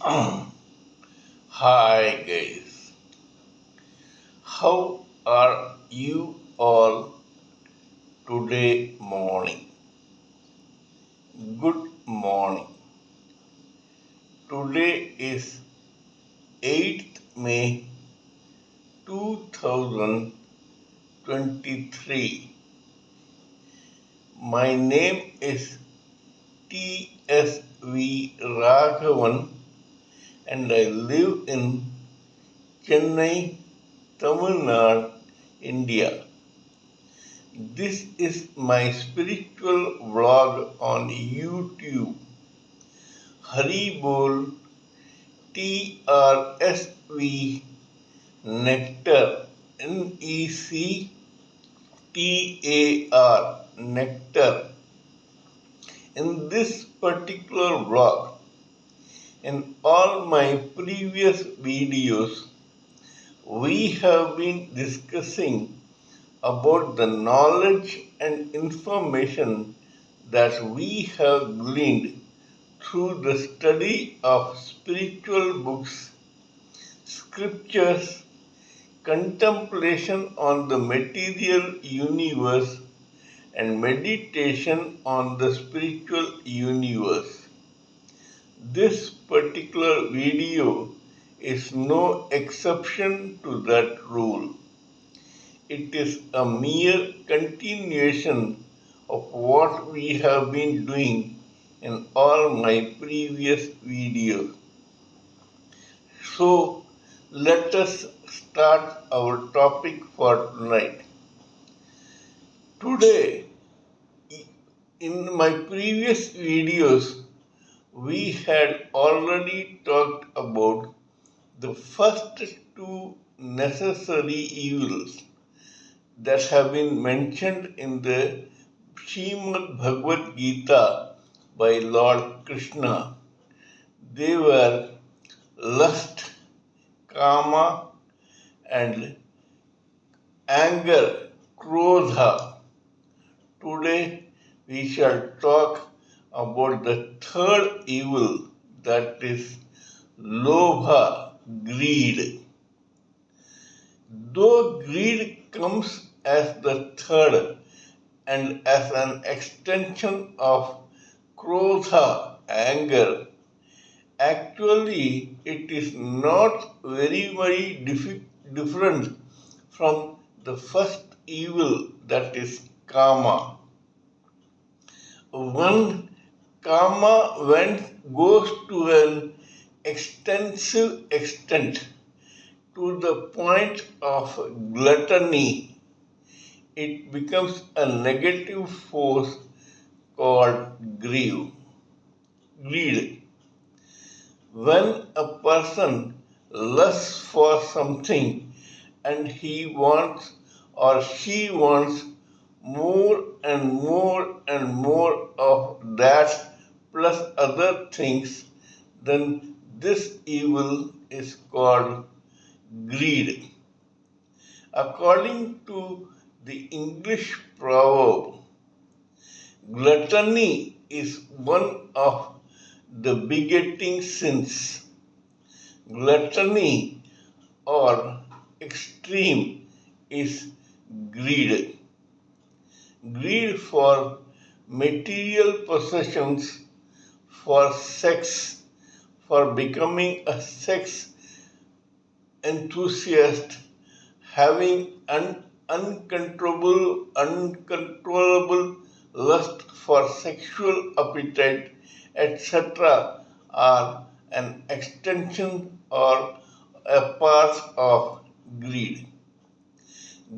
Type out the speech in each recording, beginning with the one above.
Hi guys, how are you all today morning? Good morning. Today is 8th May 2023. My name is T.S.V. Raghavan and I live in Chennai, Tamil Nadu, India. This is my spiritual vlog on YouTube. hariboltrsvnectar nectar. In this particular vlog, in all my previous videos, we have been discussing about the knowledge and information that we have gleaned through the study of spiritual books, scriptures, contemplation on the material universe, and meditation on the spiritual universe. This particular video is no exception to that rule. It is a mere continuation of what we have been doing in all my previous videos. So, let us start our topic for tonight. Today, in my previous videos, we had already talked about the first two necessary evils that have been mentioned in the Srimad Bhagavad Gita by Lord Krishna. They were lust, kama, and anger, krodha. Today we shall talk about the third evil, that is lobha, greed. Though greed comes as the third and as an extension of krodha, anger, actually it is not very different from the first evil, that is kama. When kama goes to an extensive extent to the point of gluttony, it becomes a negative force called greed. When a person lusts for something and he wants or she wants more and more and more of that plus other things, then this evil is called greed. According to the English proverb, gluttony is one of the begetting sins. Gluttony or extreme is greed. Greed for material possessions, for sex, for becoming a sex enthusiast, having uncontrollable lust for sexual appetite, etc., are an extension or a part of greed.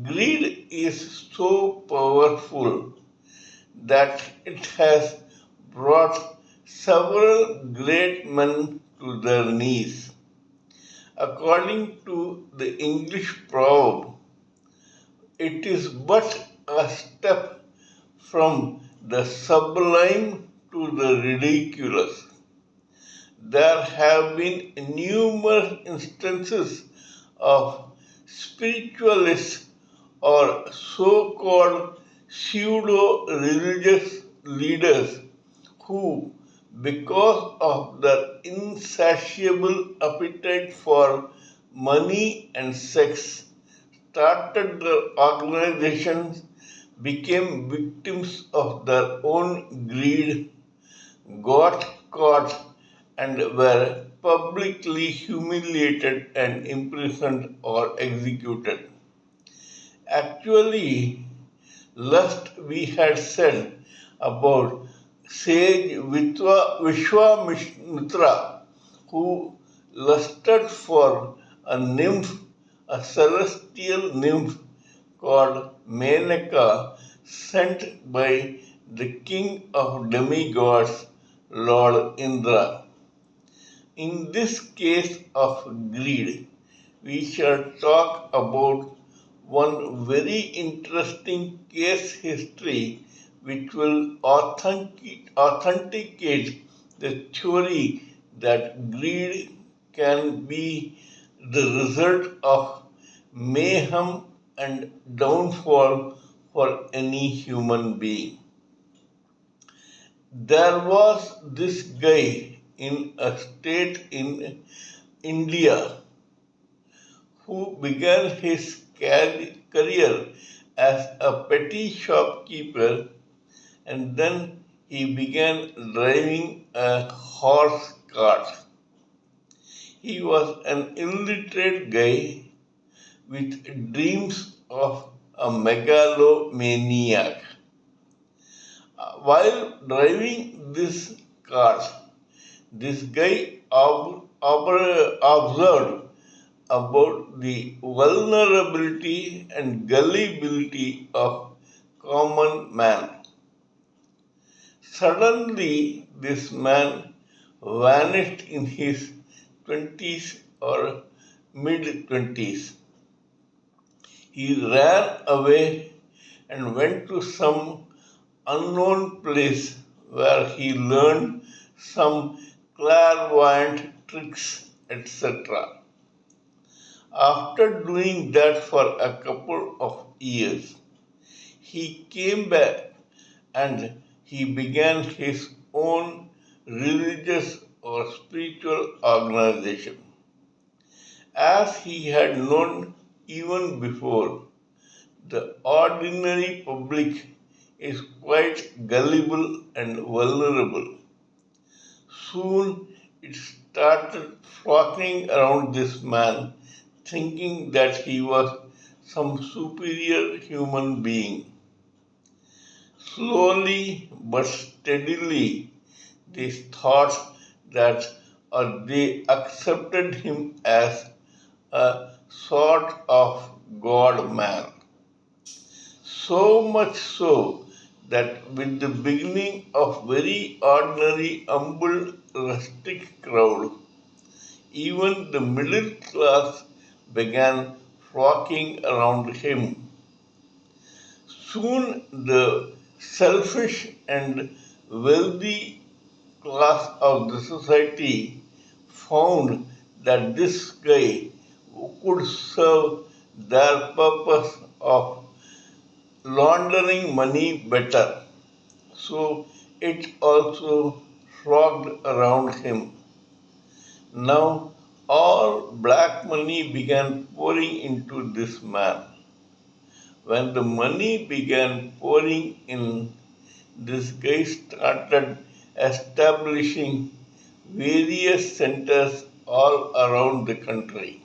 Greed is so powerful that it has brought several great men to their knees. According to the English proverb, it is but a step from the sublime to the ridiculous. There have been numerous instances of spiritualists or so-called pseudo-religious leaders who, because of their insatiable appetite for money and sex, started their organizations, became victims of their own greed, got caught, and were publicly humiliated and imprisoned or executed. Actually, lust we had said about sage Vishwamitra, who lusted for a nymph, a celestial nymph called Menaka, sent by the king of demigods, Lord Indra. In this case of greed, we shall talk about one very interesting case history which will authenticate the theory that greed can be the result of mayhem and downfall for any human being. There was this guy in a state in India who began his career as a petty shopkeeper, and then he began driving a horse cart. He was an illiterate guy with dreams of a megalomaniac. While driving this cart, this guy observed about the vulnerability and gullibility of common man. Suddenly, this man vanished in his 20s or mid 20s. He ran away and went to some unknown place where he learned some clairvoyant tricks, etc. After doing that for a couple of years, he came back and he began his own religious or spiritual organization. As he had known even before, the ordinary public is quite gullible and vulnerable. Soon it started flocking around this man, thinking that he was some superior human being. Slowly but steadily, they thought that or they accepted him as a sort of God man. So much so that with the beginning of very ordinary, humble, rustic crowd, even the middle class began flocking around him. Soon the selfish and wealthy class of the society found that this guy could serve their purpose of laundering money better. So it also flocked around him. Now all black money began pouring into this man. When the money began pouring in, this guy started establishing various centers all around the country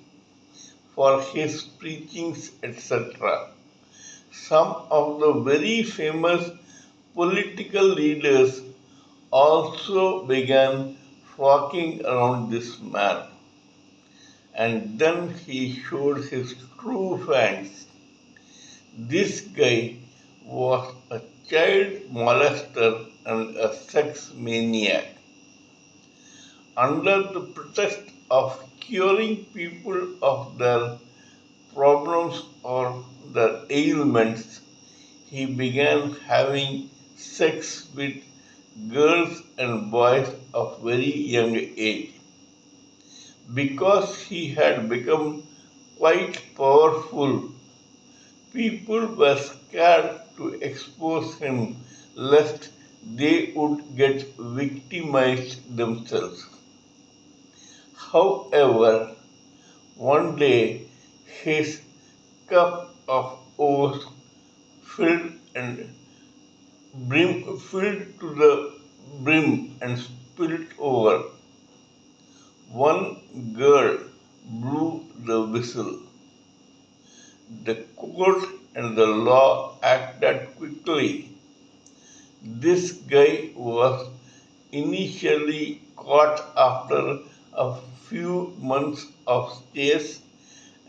for his preachings, etc. Some of the very famous political leaders also began flocking around this man. And then he showed his true fangs. This guy was a child molester and a sex maniac. Under the pretext of curing people of their problems or their ailments, he began having sex with girls and boys of very young age. Because he had become quite powerful, people were scared to expose him lest they would get victimized themselves. However, one day his cup of oats filled and filled to the brim and spilled over. One girl blew the whistle. The court and the law acted quickly. This guy was initially caught after a few months of chase,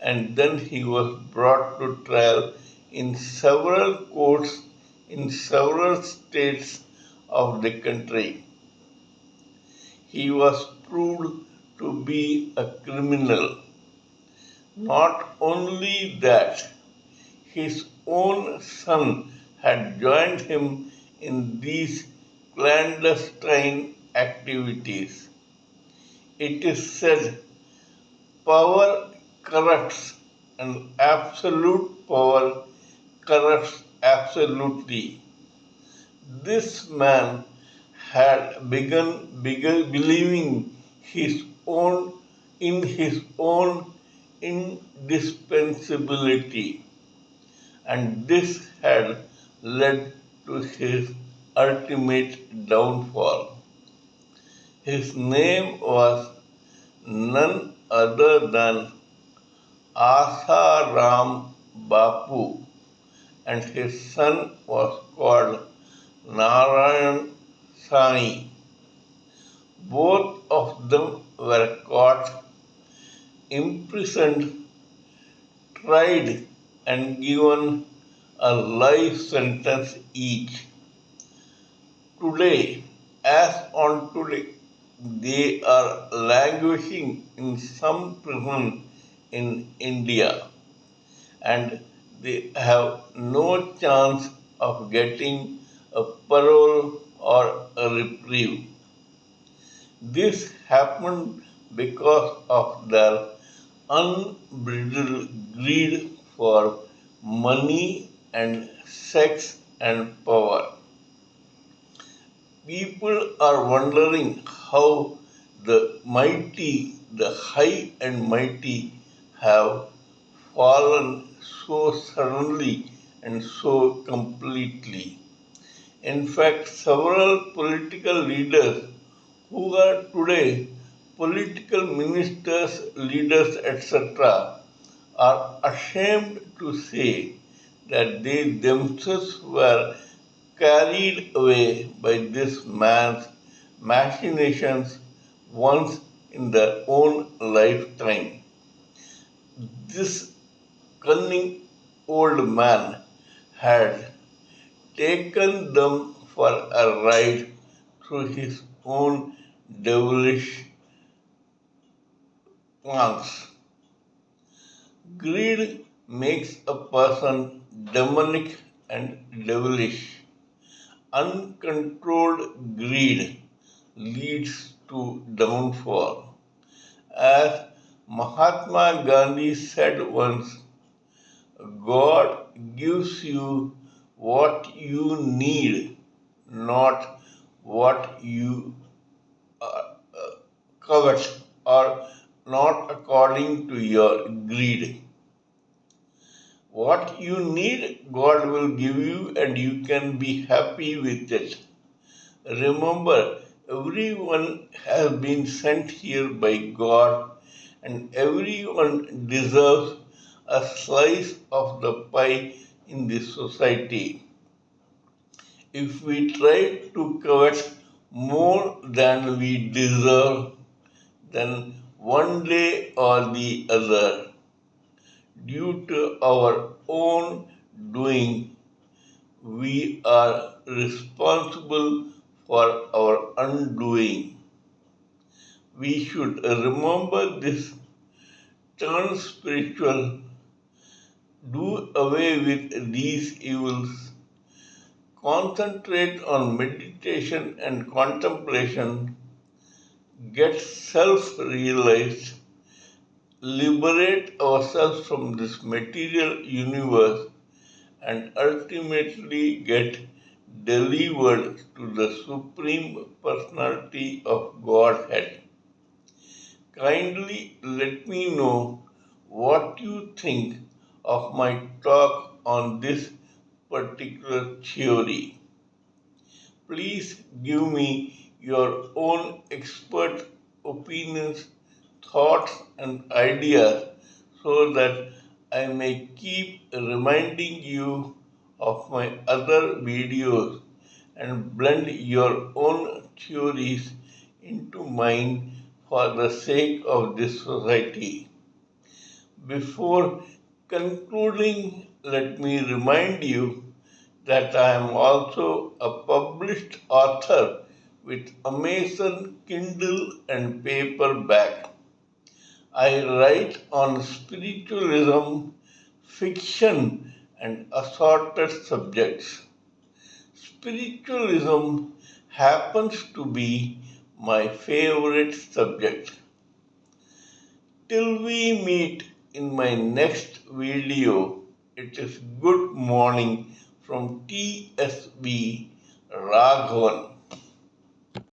and then he was brought to trial in several courts in several states of the country. He was proved to be a criminal. Not only that, his own son had joined him in these clandestine activities. It is said power corrupts and absolute power corrupts absolutely. This man had begun believing his own indispensability, and this had led to his ultimate downfall. His name was none other than Asaram Bapu, and his son was called Narayan Sai. Both of them were caught, imprisoned, tried, and given a life sentence each. Today, as on today, they are languishing in some prison in India, and they have no chance of getting a parole or a reprieve. This happened because of their unbridled greed for money and sex and power. People are wondering how the high and mighty, have fallen so suddenly and so completely. In fact, several political leaders who are today political ministers, leaders, etc., are ashamed to say that they themselves were carried away by this man's machinations once in their own lifetime. This cunning old man had taken them for a ride through his own devilish plans. Greed makes a person demonic and devilish. Uncontrolled greed leads to downfall. As Mahatma Gandhi said once, God gives you what you need, not what you covet, or not according to your greed. What you need, God will give you, and you can be happy with it. Remember, everyone has been sent here by God, and everyone deserves a slice of the pie in this society. If we try to covet more than we deserve, then one day or the other, due to our own doing, we are responsible for our undoing. We should remember this, turn spiritual, do away with these evils, concentrate on meditation and contemplation, get self realized, liberate ourselves from this material universe, and ultimately get delivered to the Supreme Personality of Godhead. Kindly let me know what you think of my talk on this particular theory. Please give me your own expert opinions, thoughts, and ideas so that I may keep reminding you of my other videos and blend your own theories into mine for the sake of this society. Before concluding, let me remind you that I am also a published author with Amazon Kindle and paperback. I write on spiritualism, fiction, and assorted subjects. Spiritualism happens to be my favorite subject. Till we meet in my next video, it is good morning from TSB Raghavan.